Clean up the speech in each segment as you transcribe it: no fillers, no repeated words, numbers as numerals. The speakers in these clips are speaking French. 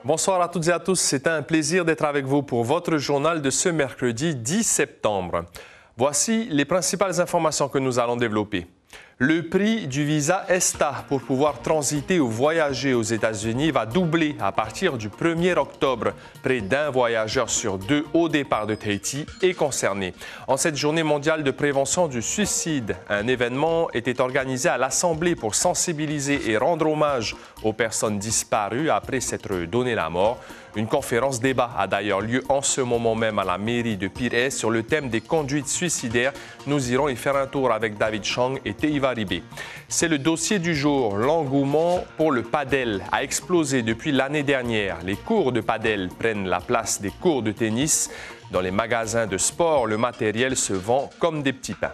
Bonsoir à toutes et à tous, c'est un plaisir d'être avec vous pour votre journal de ce mercredi 10 septembre. Voici les principales informations que nous allons développer. Le prix du visa ESTA pour pouvoir transiter ou voyager aux États-Unis va doubler à partir du 1er octobre. Près d'un voyageur sur deux au départ de Tahiti est concerné. En cette journée mondiale de prévention du suicide, un événement était organisé à l'Assemblée pour sensibiliser et rendre hommage aux personnes disparues après s'être donné la mort. Une conférence débat a d'ailleurs lieu en ce moment même à la mairie de Pires sur le thème des conduites suicidaires. Nous irons y faire un tour avec David Chang et Teiva Ribé. C'est le dossier du jour. L'engouement pour le padel a explosé depuis l'année dernière. Les cours de padel prennent la place des cours de tennis. Dans les magasins de sport, le matériel se vend comme des petits pains.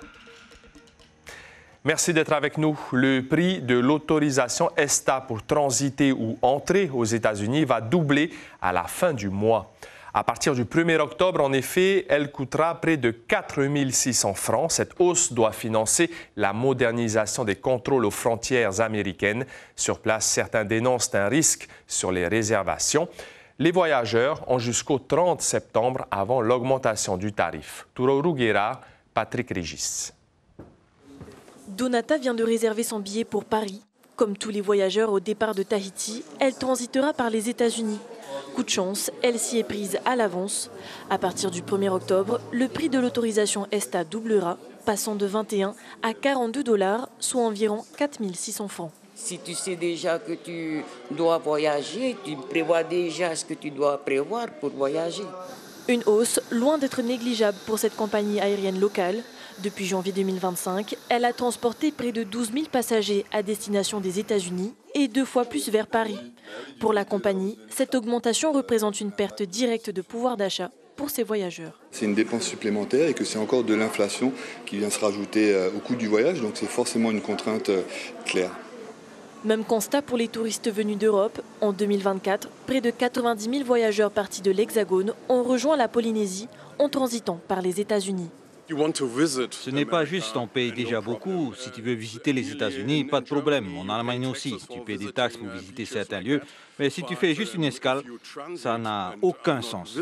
Merci d'être avec nous. Le prix de l'autorisation ESTA pour transiter ou entrer aux États-Unis va doubler à la fin du mois. À partir du 1er octobre, en effet, elle coûtera près de 4 600 francs. Cette hausse doit financer la modernisation des contrôles aux frontières américaines. Sur place, certains dénoncent un risque sur les réservations. Les voyageurs ont jusqu'au 30 septembre avant l'augmentation du tarif. Touro Ruguera, Patrick Régis. Donata vient de réserver son billet pour Paris. Comme tous les voyageurs au départ de Tahiti, elle transitera par les États-Unis. Coup de chance, elle s'y est prise à l'avance. À partir du 1er octobre, le prix de l'autorisation ESTA doublera, passant de 21 à 42 $, soit environ 4 600 francs. Si tu sais déjà que tu dois voyager, tu prévois déjà ce que tu dois prévoir pour voyager. Une hausse loin d'être négligeable pour cette compagnie aérienne locale. Depuis janvier 2025, elle a transporté près de 12 000 passagers à destination des États-Unis et 2 fois plus vers Paris. Pour la compagnie, cette augmentation représente une perte directe de pouvoir d'achat pour ses voyageurs. C'est une dépense supplémentaire et que c'est encore de l'inflation qui vient se rajouter au coût du voyage, donc c'est forcément une contrainte claire. Même constat pour les touristes venus d'Europe. En 2024, près de 90 000 voyageurs partis de l'Hexagone ont rejoint la Polynésie en transitant par les États-Unis. Ce n'est pas juste, on paye déjà beaucoup. Si tu veux visiter les États-Unis, pas de problème. En Allemagne aussi, tu payes des taxes pour visiter certains lieux. Mais si tu fais juste une escale, ça n'a aucun sens.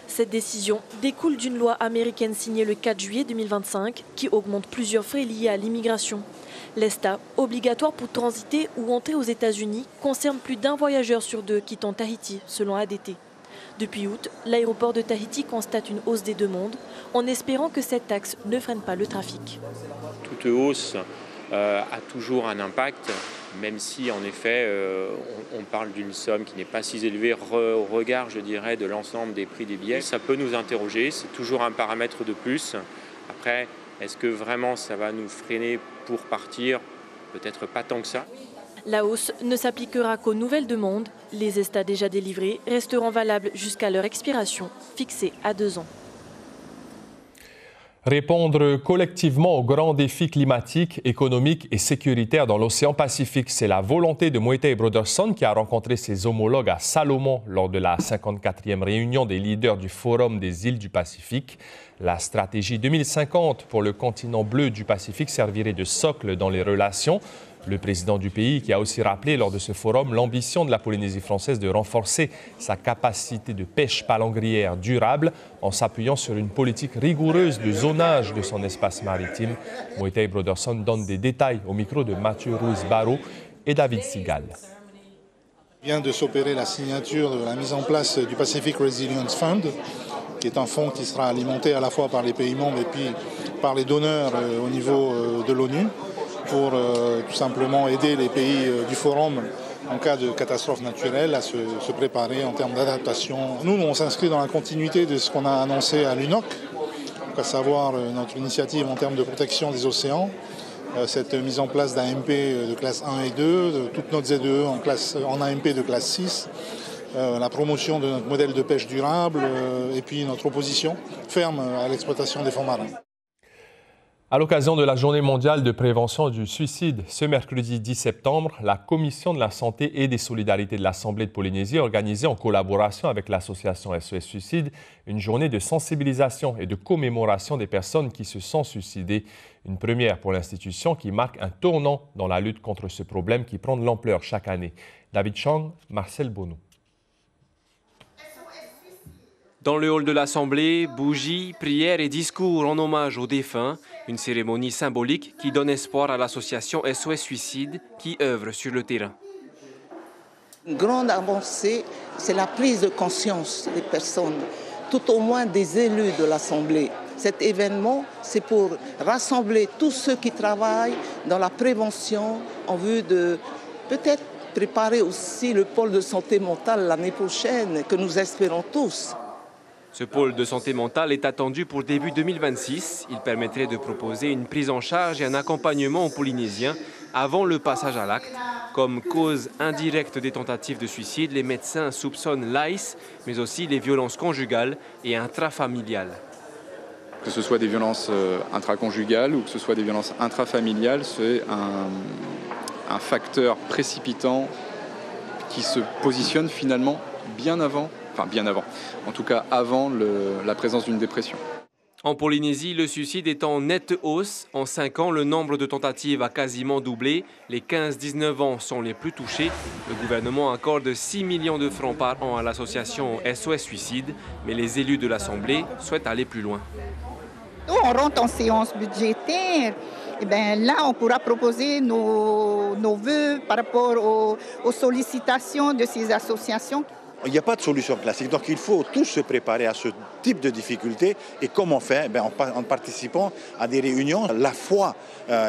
Cette décision découle d'une loi américaine signée le 4 juillet 2025 qui augmente plusieurs frais liés à l'immigration. L'ESTA, obligatoire pour transiter ou entrer aux États-Unis, concerne plus d'un voyageur sur deux quittant Tahiti, selon ADT. Depuis août, l'aéroport de Tahiti constate une hausse des demandes, en espérant que cette taxe ne freine pas le trafic. Toute hausse a toujours un impact, même si en effet on parle d'une somme qui n'est pas si élevée au regard, je dirais, de l'ensemble des prix des billets. Ça peut nous interroger, c'est toujours un paramètre de plus. Après, est-ce que vraiment ça va nous freiner pour partir? Peut-être pas tant que ça. La hausse ne s'appliquera qu'aux nouvelles demandes. Les ESTA déjà délivrés resteront valables jusqu'à leur expiration, fixée à 2 ans. Répondre collectivement aux grands défis climatiques, économiques et sécuritaires dans l'océan Pacifique, c'est la volonté de Moitai Broderson qui a rencontré ses homologues à Salomon lors de la 54e réunion des leaders du Forum des îles du Pacifique. La stratégie 2050 pour le continent bleu du Pacifique servirait de socle dans les relations. Le président du pays qui a aussi rappelé lors de ce forum l'ambition de la Polynésie française de renforcer sa capacité de pêche palangrière durable en s'appuyant sur une politique rigoureuse de zonage de son espace maritime. Moitai Broderson donne des détails au micro de Mathieu Ruiz-Barrault et David Sigal. Il vient de s'opérer la signature de la mise en place du Pacific Resilience Fund, qui est un fonds qui sera alimenté à la fois par les pays membres et puis par les donneurs au niveau de l'ONU, pour tout simplement aider les pays du Forum en cas de catastrophe naturelle à se préparer en termes d'adaptation. Nous, on s'inscrit dans la continuité de ce qu'on a annoncé à l'UNOC, à savoir notre initiative en termes de protection des océans, cette mise en place d'AMP de classe 1 et 2, de toutes nos ZEE en AMP de classe 6, la promotion de notre modèle de pêche durable et puis notre opposition ferme à l'exploitation des fonds marins. À l'occasion de la Journée mondiale de prévention du suicide, ce mercredi 10 septembre, la Commission de la santé et des solidarités de l'Assemblée de Polynésie a organisé en collaboration avec l'association SOS Suicide une journée de sensibilisation et de commémoration des personnes qui se sont suicidées. Une première pour l'institution qui marque un tournant dans la lutte contre ce problème qui prend de l'ampleur chaque année. David Chang, Marcel Bono. Dans le hall de l'Assemblée, bougies, prières et discours en hommage aux défunts, une cérémonie symbolique qui donne espoir à l'association SOS Suicide qui œuvre sur le terrain. Une grande avancée, c'est la prise de conscience des personnes, tout au moins des élus de l'Assemblée. Cet événement, c'est pour rassembler tous ceux qui travaillent dans la prévention en vue de peut-être préparer aussi le pôle de santé mentale l'année prochaine, que nous espérons tous. Ce pôle de santé mentale est attendu pour début 2026. Il permettrait de proposer une prise en charge et un accompagnement aux Polynésiens avant le passage à l'acte. Comme cause indirecte des tentatives de suicide, les médecins soupçonnent l'AIS, mais aussi les violences conjugales et intrafamiliales. Que ce soit des violences intraconjugales ou que ce soit des violences intrafamiliales, c'est un facteur précipitant qui se positionne finalement bien avant, en tout cas avant la présence d'une dépression. En Polynésie, le suicide est en nette hausse. En 5 ans, le nombre de tentatives a quasiment doublé. Les 15-19 ans sont les plus touchés. Le gouvernement accorde 6 millions de francs par an à l'association SOS Suicide, mais les élus de l'Assemblée souhaitent aller plus loin. Nous, on rentre en séance budgétaire. Et bien, là, on pourra proposer nos vœux par rapport aux sollicitations de ces associations. Il n'y a pas de solution classique, donc il faut tous se préparer à ce type de difficultés. Et comment faire? En participant à des réunions. La foi,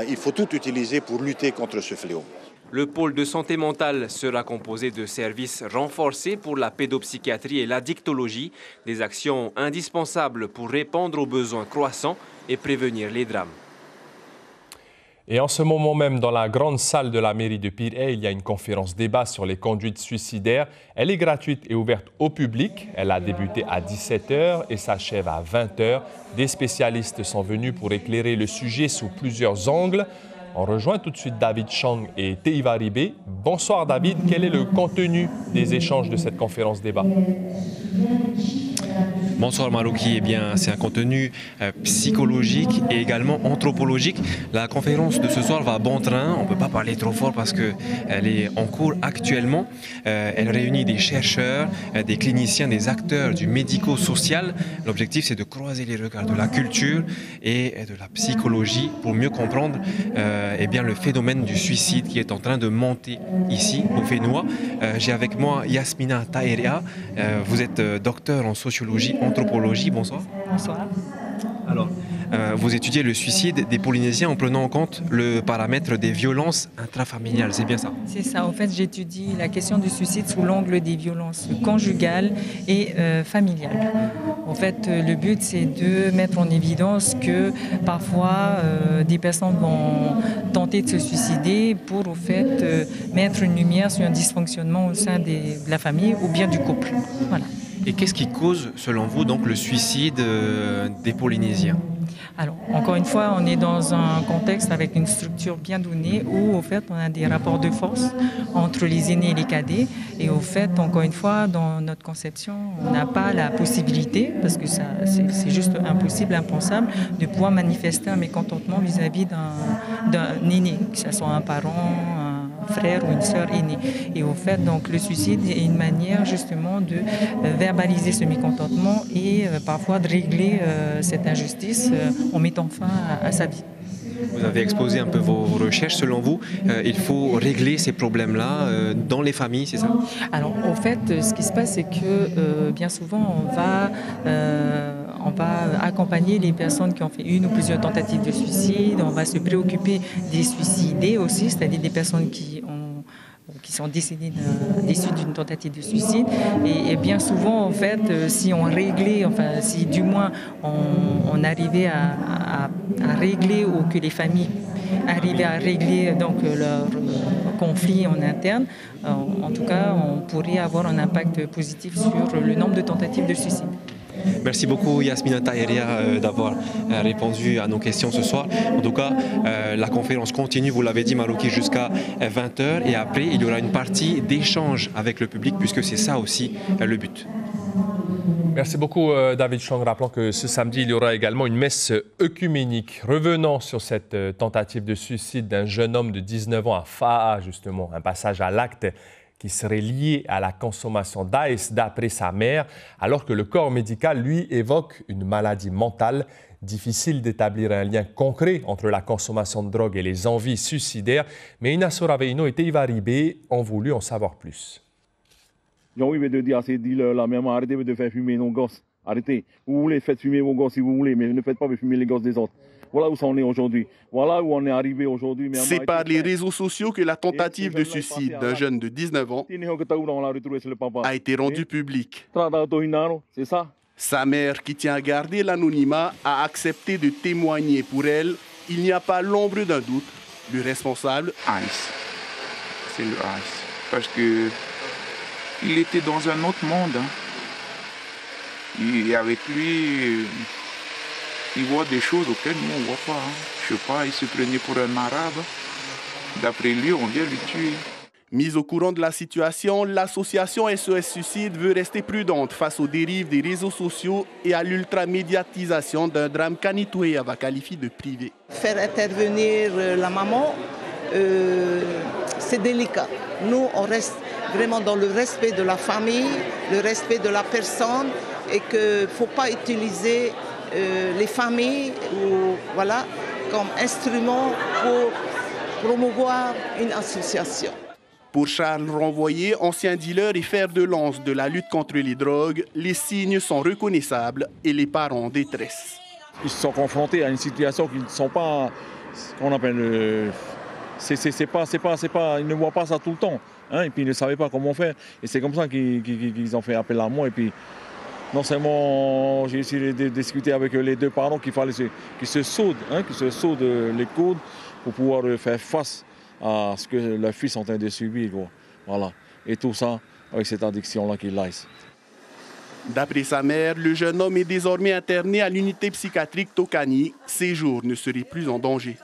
il faut tout utiliser pour lutter contre ce fléau. Le pôle de santé mentale sera composé de services renforcés pour la pédopsychiatrie et l'addictologie, des actions indispensables pour répondre aux besoins croissants et prévenir les drames. Et en ce moment même, dans la grande salle de la mairie de Pirée, il y a une conférence débat sur les conduites suicidaires. Elle est gratuite et ouverte au public. Elle a débuté à 17h et s'achève à 20h. Des spécialistes sont venus pour éclairer le sujet sous plusieurs angles. On rejoint tout de suite David Chang et Teiva Ribé. Bonsoir David, quel est le contenu des échanges de cette conférence débat? Bonsoir Marouki, eh bien c'est un contenu psychologique et également anthropologique. La conférence de ce soir va à bon train, on ne peut pas parler trop fort parce qu'elle est en cours actuellement. Elle réunit des chercheurs, des cliniciens, des acteurs du médico-social. L'objectif c'est de croiser les regards de la culture et de la psychologie pour mieux comprendre eh bien, le phénomène du suicide qui est en train de monter ici au Fénois. J'ai avec moi Yasmina Taerea, vous êtes docteur en sociologie, anthropologie, bonsoir. Bonsoir. Alors, vous étudiez le suicide des Polynésiens en prenant en compte le paramètre des violences intrafamiliales, c'est bien ça? C'est ça, en fait j'étudie la question du suicide sous l'angle des violences conjugales et familiales. En fait, le but c'est de mettre en évidence que parfois des personnes vont tenter de se suicider pour au fait mettre une lumière sur un dysfonctionnement au sein de la famille ou bien du couple. Voilà. Et qu'est-ce qui cause, selon vous, donc, le suicide des Polynésiens? Alors, encore une fois, on est dans un contexte avec une structure bien donnée où, au fait, on a des rapports de force entre les aînés et les cadets. Et au fait, encore une fois, dans notre conception, on n'a pas la possibilité, parce que c'est juste impossible, impensable, de pouvoir manifester un mécontentement vis-à-vis d'un aîné, que ce soit un parent, un frère ou une sœur aînée. Et au fait, donc, le suicide est une manière justement de verbaliser ce mécontentement et parfois de régler cette injustice en mettant fin à sa vie. Vous avez exposé un peu vos recherches. Selon vous, il faut régler ces problèmes-là dans les familles, c'est ça? Alors, en fait, ce qui se passe, c'est que bien souvent, on va accompagner les personnes qui ont fait une ou plusieurs tentatives de suicide. On va se préoccuper des suicidés aussi, c'est-à-dire des personnes qui sont décédées d'issue d'une tentative de suicide. Et bien souvent, en fait, si on réglait, enfin, si du moins on arrivait à régler ou que les familles arrivaient à régler donc leur conflit en interne, en tout cas, on pourrait avoir un impact positif sur le nombre de tentatives de suicide. Merci beaucoup Yasmina Taheria d'avoir répondu à nos questions ce soir. En tout cas, la conférence continue, vous l'avez dit Marouki, jusqu'à 20h et après il y aura une partie d'échange avec le public puisque c'est ça aussi le but. Merci beaucoup David Chang. Rappelons que ce samedi, il y aura également une messe œcuménique. Revenons sur cette tentative de suicide d'un jeune homme de 19 ans à Fa'a, justement, un passage à l'acte qui serait lié à la consommation d'ice d'après sa mère, alors que le corps médical, lui, évoque une maladie mentale. Difficile d'établir un lien concret entre la consommation de drogue et les envies suicidaires, mais Inasso Raveino et Teiva Ribé ont voulu en savoir plus. J'ai envie de dire à ces dealers-là, même arrêtez de faire fumer nos gosses. Arrêtez. Vous voulez, faites fumer vos gosses si vous voulez, mais ne faites pas fumer les gosses des autres. Voilà où ça en est aujourd'hui. Voilà où on est arrivé aujourd'hui. C'est par les réseaux sociaux que la tentative de suicide d'un jeune de 19 ans a été rendue publique. C'est ça. Sa mère, qui tient à garder l'anonymat, a accepté de témoigner pour elle. Il n'y a pas l'ombre d'un doute. Le responsable, Ice. C'est le Ice. Parce que il était dans un autre monde. Et avec lui, il voit des choses auxquelles nous on ne voit pas. Je ne sais pas, il se prenait pour un arabe. D'après lui, on vient le tuer. Mise au courant de la situation, l'association SOS Suicide veut rester prudente face aux dérives des réseaux sociaux et à l'ultramédiatisation d'un drame qu'Anitoué va qualifier de privé. Faire intervenir la maman, c'est délicat. Nous, on reste vraiment dans le respect de la famille, le respect de la personne et qu'il ne faut pas utiliser les familles comme instrument pour promouvoir une association. Pour Charles Renvoyer, ancien dealer et fer de lance de la lutte contre les drogues, les signes sont reconnaissables et les parents en détresse. Ils sont confrontés à une situation qui ne sont pas, qu'on appelle, ils ne voient pas ça tout le temps. Hein, et puis ils ne savaient pas comment faire. Et c'est comme ça qu'ils ont fait appel à moi. Et puis non seulement j'ai essayé de discuter avec les deux parents qu'ils se soudent les coudes pour pouvoir faire face à ce que leur fils est en train de subir. Voilà. Et tout ça avec cette addiction-là qu'il a. D'après sa mère, le jeune homme est désormais interné à l'unité psychiatrique Tokani. Ses jours ne seraient plus en danger.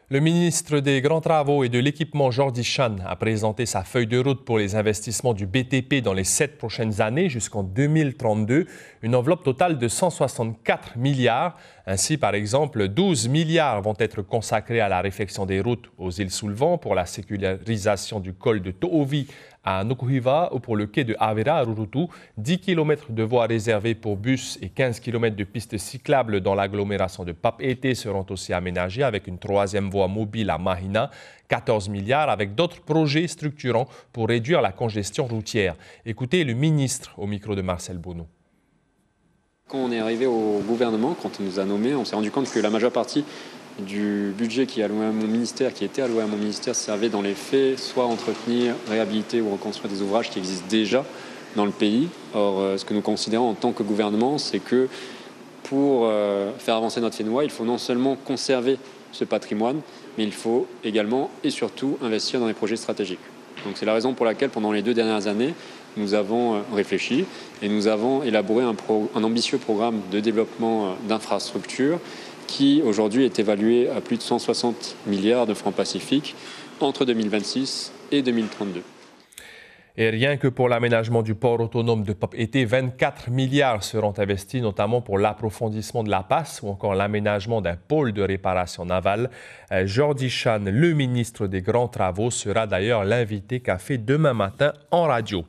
Le ministre des Grands Travaux et de l'Équipement, Jordi Chan, a présenté sa feuille de route pour les investissements du BTP dans les 7 prochaines années jusqu'en 2032, une enveloppe totale de 164 milliards. Ainsi, par exemple, 12 milliards vont être consacrés à la réfection des routes aux îles sous le vent, pour la sécularisation du col de To'ovi à Nukuhiva ou pour le quai de Avera à Rurutu, 10 km de voies réservées pour bus et 15 km de pistes cyclables dans l'agglomération de Papeete seront aussi aménagées avec une 3e voie mobile à Mahina, 14 milliards avec d'autres projets structurants pour réduire la congestion routière. Écoutez le ministre au micro de Marcel Bono. Quand on est arrivé au gouvernement, quand on nous a nommés, on s'est rendu compte que la majeure partie du budget qui était alloué à mon ministère servait dans les faits soit à entretenir, réhabiliter ou reconstruire des ouvrages qui existent déjà dans le pays. Or, ce que nous considérons en tant que gouvernement, c'est que pour faire avancer notre Fénois, il faut non seulement conserver ce patrimoine, mais il faut également et surtout investir dans les projets stratégiques. Donc c'est la raison pour laquelle, pendant les 2 dernières années, nous avons réfléchi et nous avons élaboré un ambitieux programme de développement d'infrastructures qui aujourd'hui est évalué à plus de 160 milliards de francs pacifiques entre 2026 et 2032. Et rien que pour l'aménagement du port autonome de Papeete, 24 milliards seront investis, notamment pour l'approfondissement de la passe ou encore l'aménagement d'un pôle de réparation navale. Jordi Chan, le ministre des Grands Travaux, sera d'ailleurs l'invité café demain matin en radio.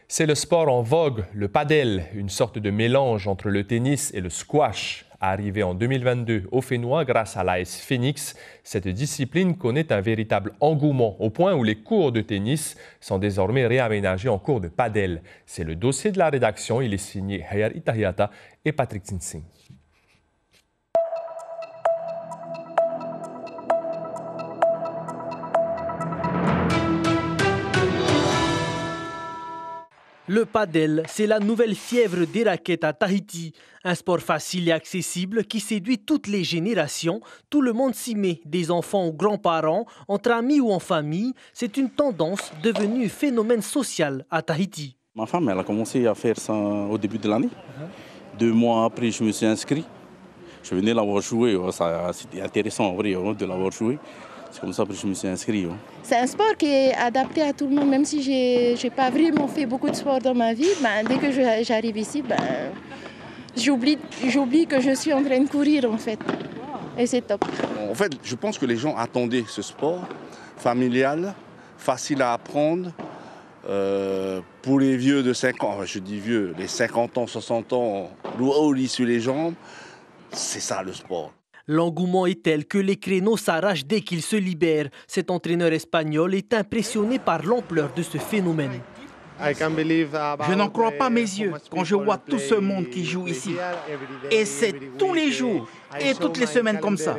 C'est le sport en vogue, le padel, une sorte de mélange entre le tennis et le squash. Arrivé en 2022 au Fénois grâce à l'AS Phoenix, cette discipline connaît un véritable engouement au point où les cours de tennis sont désormais réaménagés en cours de padel. C'est le dossier de la rédaction, il est signé Hayar Itahiata et Patrick Tsinsing. Le padel, c'est la nouvelle fièvre des raquettes à Tahiti. Un sport facile et accessible qui séduit toutes les générations. Tout le monde s'y met, des enfants aux grands-parents, entre amis ou en famille. C'est une tendance devenue phénomène social à Tahiti. Ma femme, elle a commencé à faire ça au début de l'année. 2 mois après, je me suis inscrit. Je venais l'avoir joué. C'était intéressant en vrai de l'avoir joué. C'est comme ça que je me suis inscrit. C'est un sport qui est adapté à tout le monde. Même si je n'ai pas vraiment fait beaucoup de sport dans ma vie, dès que j'arrive ici, j'oublie que je suis en train de courir en fait. Et c'est top. En fait, je pense que les gens attendaient ce sport familial, facile à apprendre. Pour les vieux de 50 ans, je dis vieux, les 50 ans, 60 ans, au lit sur les jambes, c'est ça le sport. L'engouement est tel que les créneaux s'arrachent dès qu'ils se libèrent. Cet entraîneur espagnol est impressionné par l'ampleur de ce phénomène. Je n'en crois pas mes yeux quand je vois tout ce monde qui joue ici. Et c'est tous les jours et toutes les semaines comme ça.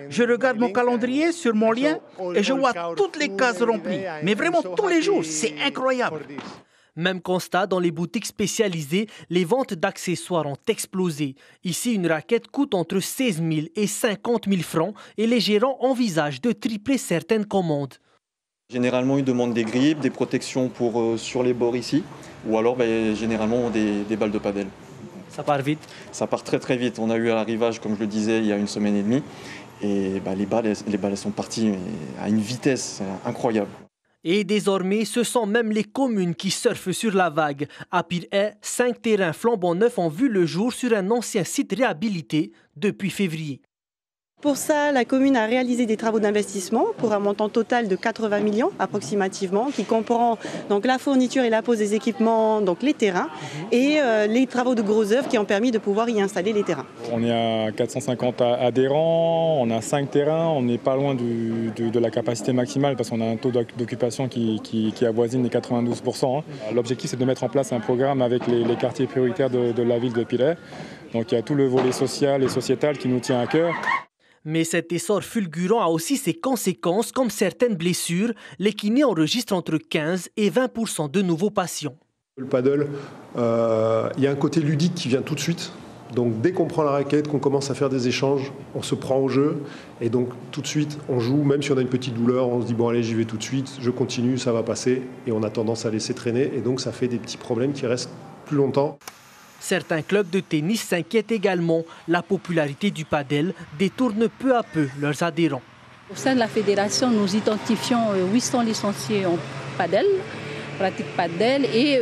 Je regarde mon calendrier sur mon lien et je vois toutes les cases remplies. Mais vraiment tous les jours, c'est incroyable. Même constat dans les boutiques spécialisées, les ventes d'accessoires ont explosé. Ici, une raquette coûte entre 16 000 et 50 000 francs et les gérants envisagent de tripler certaines commandes. Généralement, ils demandent des grippes, des protections sur les bords ici, ou alors généralement des balles de padel. Ça part vite? Ça part très très vite. On a eu un arrivage, comme je le disais, il y a 1 semaine et demie. Et les balles sont parties à une vitesse incroyable. Et désormais, ce sont même les communes qui surfent sur la vague. À Pirée, 5 terrains flambant neufs ont vu le jour sur un ancien site réhabilité depuis février. Pour ça, la commune a réalisé des travaux d'investissement pour un montant total de 80 millions approximativement, qui comprend donc la fourniture et la pose des équipements, donc les terrains, et les travaux de gros œuvres qui ont permis de pouvoir y installer les terrains. On est à 450 adhérents, on a 5 terrains, on n'est pas loin de la capacité maximale parce qu'on a un taux d'occupation qui avoisine les 92%. L'objectif, c'est de mettre en place un programme avec les quartiers prioritaires de la ville de Pirée. Donc il y a tout le volet social et sociétal qui nous tient à cœur. Mais cet essor fulgurant a aussi ses conséquences, comme certaines blessures. Les kinés enregistrent entre 15 et 20% de nouveaux patients. Le paddle, il y a un côté ludique qui vient tout de suite. Donc dès qu'on prend la raquette, qu'on commence à faire des échanges, on se prend au jeu. Et donc tout de suite, on joue. Même si on a une petite douleur, on se dit bon allez, j'y vais tout de suite, je continue, ça va passer. Et on a tendance à laisser traîner. Et donc ça fait des petits problèmes qui restent plus longtemps. Certains clubs de tennis s'inquiètent également. La popularité du padel détourne peu à peu leurs adhérents. Au sein de la fédération, nous identifions 800 licenciés en padel, pratique padel, et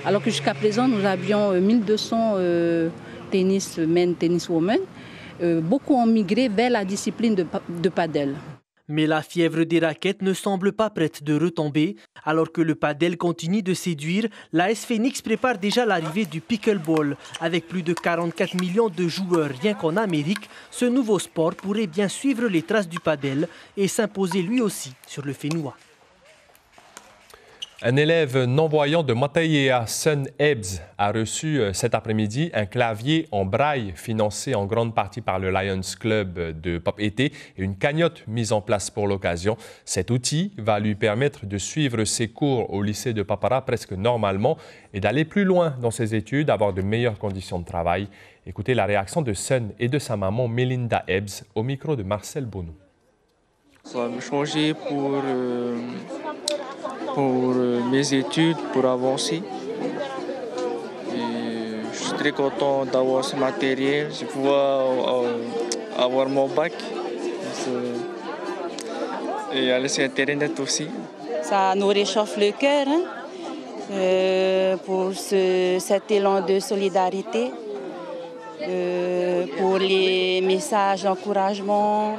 alors que jusqu'à présent, nous avions 1200 tennis men, tennis women. Beaucoup ont migré vers la discipline de padel. Mais la fièvre des raquettes ne semble pas prête de retomber. Alors que le padel continue de séduire, l'AS Phoenix prépare déjà l'arrivée du pickleball. Avec plus de 44 millions de joueurs rien qu'en Amérique, ce nouveau sport pourrait bien suivre les traces du padel et s'imposer lui aussi sur le Fénois. Un élève non-voyant de Matayea, Sun Ebbs, a reçu cet après-midi un clavier en braille financé en grande partie par le Lions Club de Pop Été et une cagnotte mise en place pour l'occasion. Cet outil va lui permettre de suivre ses cours au lycée de Papara presque normalement et d'aller plus loin dans ses études, d'avoir de meilleures conditions de travail. Écoutez la réaction de Sun et de sa maman Melinda Ebbs au micro de Marcel Bono. Ça va me changer pour mes études, pour avancer. Et je suis très content d'avoir ce matériel. Je vais pouvoir avoir mon bac et aller sur Internet aussi. Ça nous réchauffe le cœur pour cet élan de solidarité, pour les messages d'encouragement,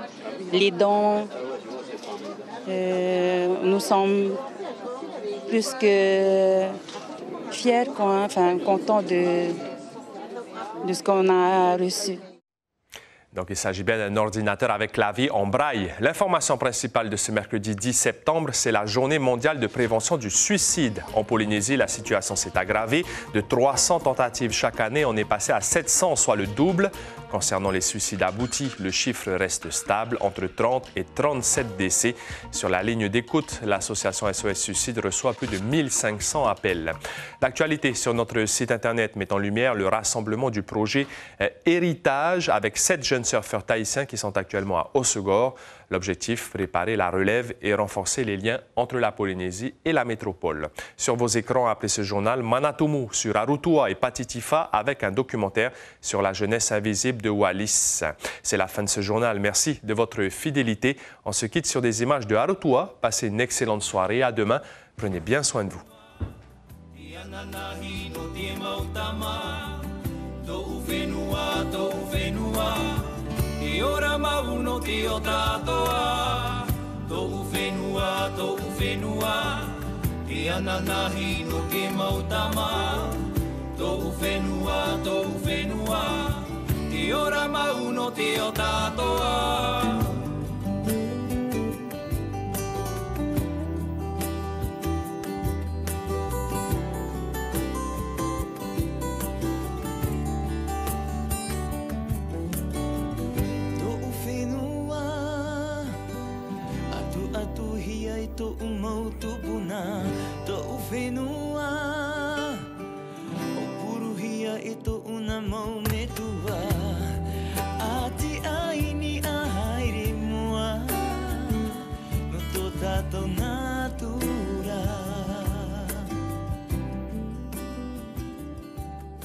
les dons. Nous sommes plus que fiers, contents de ce qu'on a reçu. Donc, il s'agit bien d'un ordinateur avec clavier en braille. L'information principale de ce mercredi 10 septembre, c'est la Journée mondiale de prévention du suicide. En Polynésie, la situation s'est aggravée. De 300 tentatives chaque année, on est passé à 700, soit le double. Concernant les suicides aboutis, le chiffre reste stable, entre 30 et 37 décès. Sur la ligne d'écoute, l'association SOS Suicide reçoit plus de 1500 appels. L'actualité sur notre site Internet met en lumière le rassemblement du projet Héritage avec 7 jeunes jeunes surfeurs tahitiens qui sont actuellement à Hossegor. L'objectif, préparer la relève et renforcer les liens entre la Polynésie et la métropole. Sur vos écrans, appelez ce journal Manatomu sur Arutua et Patitifa avec un documentaire sur la jeunesse invisible de Wallis. C'est la fin de ce journal. Merci de votre fidélité. On se quitte sur des images de Arutua. Passez une excellente soirée. À demain. Prenez bien soin de vous. Ora mauno te o tātoa, tōu whenua, te ananahi no te mautama, tōu whenua, te ora mauno te o tātoa. To umautu puna, to whenua o puruhia e to una mau metua.